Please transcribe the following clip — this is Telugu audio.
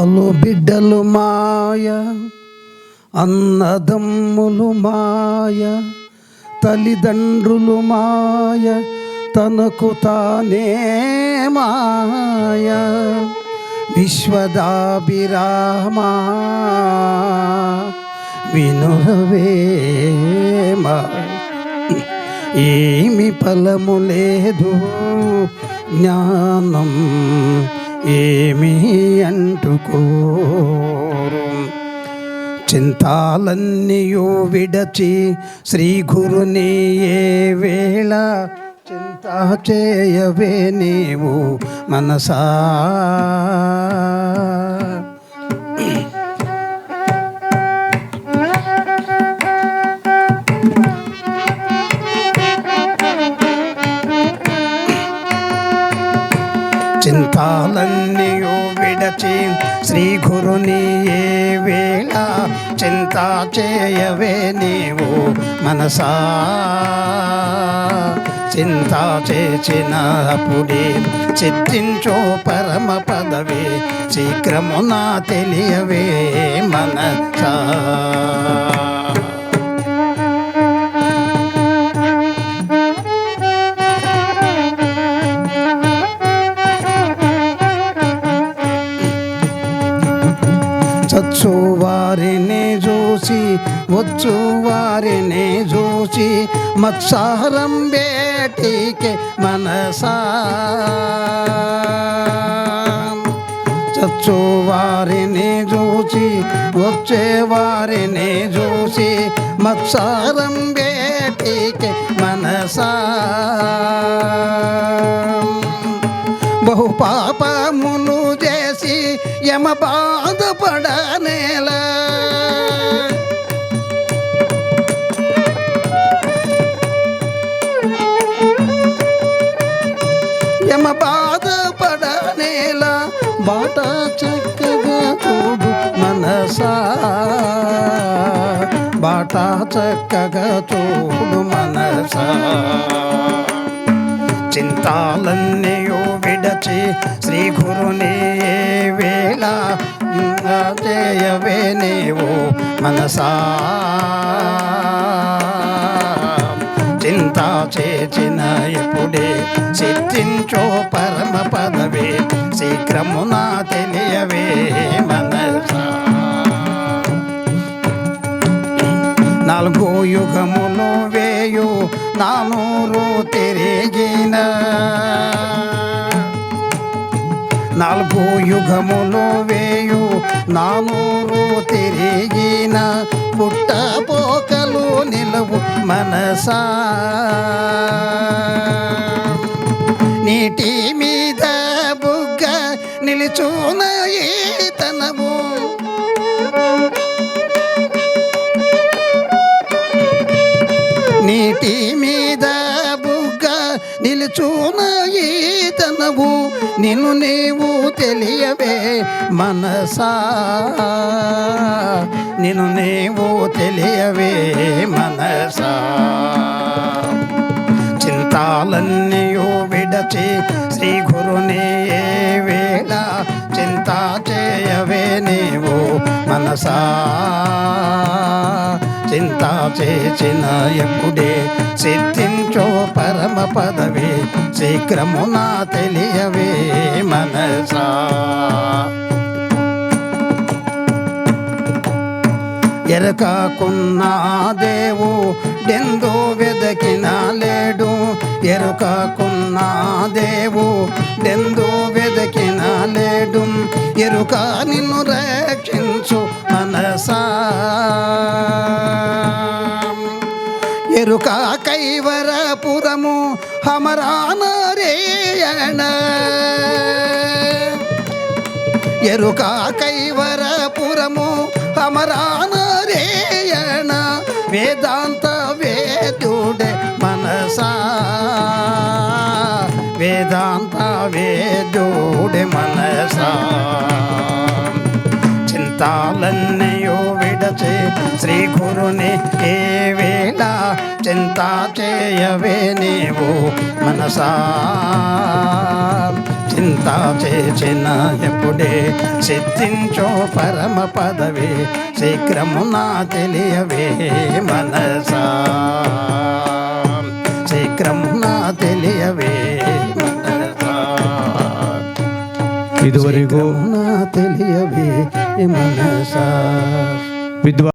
పాలు బిడ్డలు మాయ, అన్నదమ్ములు మాయ, తల్లిదండ్రులు మాయ, తనకు తానే మాయ. విశ్వదాభిరామా వినురవేమ, ఏమి ఫలము లేదు జ్ఞానం ఏమి అంటుకోరు. చింతాలన్నీయు విడచి శ్రీ గురుని ఏ వేళ చింత చేయవే నీవు మనసా. చింతాలన్నీయు విడచి శ్రీ గురుని ఏ వేళ చింత చేయవే నీవు మనసా. చింత చేసినప్పుడే సిద్ధించో పరమ పదవే, శీఘ్రమున తెలియవే మనసా. చచ్చు వారిని చూసి వచ్చు వారిని చూసి మత్సారం బేటికే మనసా. చచ్చు వారిని చూసి వచ్చే వారిని చూసి మత్సారం బేటికే మనసా. బహు పాపములు చేసి యమ బాధపడనేలా, యమ బాధపడనేలా, బాట చక్కగా చూడు మనసా. బాట చక్కగా చూడు మనసా. చింతాలన్నీయు విడచి శ్రీ గురుని వేళ చేయవే నీవు మనసా. చింత చేసిన ఎప్పుడే సిద్ధించో పరమ పదవే, శీఘ్రమున తెలియవే మనసా. నాలుగు యుగములు వేయు నానూరు తిరిగిన, నాలుగు యుగములు వేయు నానూరు తిరిగిన, పుట్టపోకలు నిలవు మనసా. నీటి మీద బుగ్గ నిలుచున ఈతనము, నీటి మీద బుగ్గ నిలుచున ఈతనవు, నిన్ను నీవు తెలియవే మనసా. నిన్ను నీవు తెలియవే మనసా. చింతాలన్నీయు విడచి శ్రీ గురుని ఏ వేళ చింత చేయవే నీవు మనసా. చింత చేసిన ఎప్పుడే సిద్ధించో పరమ పదవే, శీఘ్రమున తెలియవే మనసా. ఎరకకున్న దేవు డెందు వెదకిన లేడు, ఎరుకకున్న దేవు డెందు వెదకిన లేడు, ఎరుక నిన్ను రక్షించు మనసా. ఎరుక కైవరపురము హమరానరేయణ, ఎరుక కైవరపురము హమరానరేయణ, వేదాంత వేద్యుడే మనసా. వేదాంత వేద్యుడే మనసా. చింతాలన్నీయు విడచి శ్రీ గురుని ఏ వేళ చింత చేయవే నీవు మనసా చింత చేసిన ఎప్పుడే సిద్ధించో పరమ పదవి శీఘ్రమున తెలియవే మనసా శీఘ్రమున తెలియవే మనసా ఇదివరకు శీఘ్రమున తెలియవే మనసా విద్వా